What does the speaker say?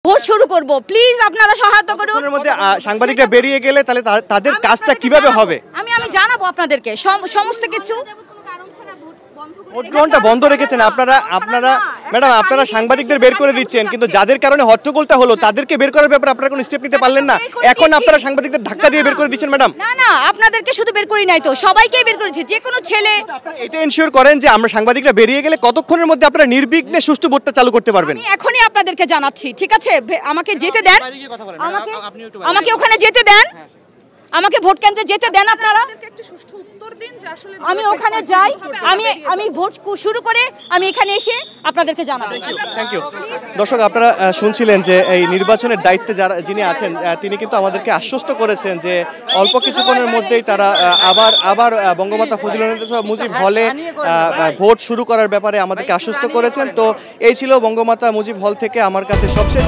Vote শুরু করব, please আপনারা সহায়তা করুন। এর মধ্যে সাংবাদিকরা বেরিয়ে গেলে তাহলে তাদের কাজটা কিভাবে হবে? আমি জানাবো আপনাদেরকে সমস্ত কিছু। ভোট গ্রহণটা বন্ধ রেখেছেন আপনারা ম্যাডাম, আপনারা সাংবাদিকদের বের করে দিচ্ছেন, কিন্তু যাদের কারণে হট্টগোলটা হলো তাদেরকে বের করার ব্যাপারে আপনারা কোনো স্টেপ নিতে পারলেন না। এখন আপনারা সাংবাদিকদের ধাক্কা দিয়ে বের করে দিচ্ছেন ম্যাডাম। না, আপনাদেরকে শুধু বের করি নাই তো, সবাইকেই বের করেছি, যে কোনো ছেলে। এটা এনশিওর করেন যে আমরা সাংবাদিকরা বেরিয়ে গেলে কতক্ষণের মধ্যে আপনারা নির্বিঘ্নে সুষ্ঠু ভোটটা চালু করতে পারবেন। আমি এখনই আপনাদেরকে জানাচ্ছি, ঠিক আছে? আমাকে যেতে দেন, আমাকে ওখানে যেতে দেন, আমাকে ভোট কেন্দ্রে যেতে দেন আপনারা। আমি ওখানে যাই, আমি ভোট শুরু করে আমি এখানে এসে আপনাদেরকে জানাবো। Thank you. দর্শক, আপনারা শুনছিলেন যে এই নির্বাচনের দায়িত্বে যিনি আছেন তিনি কিন্তু আমাদেরকে আশ্বস্ত করেছেন যে অল্প কিছুক্ষণের মধ্যেই তারা আবার বঙ্গমাতা ফজিলাতুন্নেসা মুজিব হলে ভোট শুরু করার ব্যাপারে আমাদেরকে আশ্বস্ত করেছেন। তো এই ছিল বঙ্গমাতা মুজিব হল থেকে আমার কাছে সবশেষ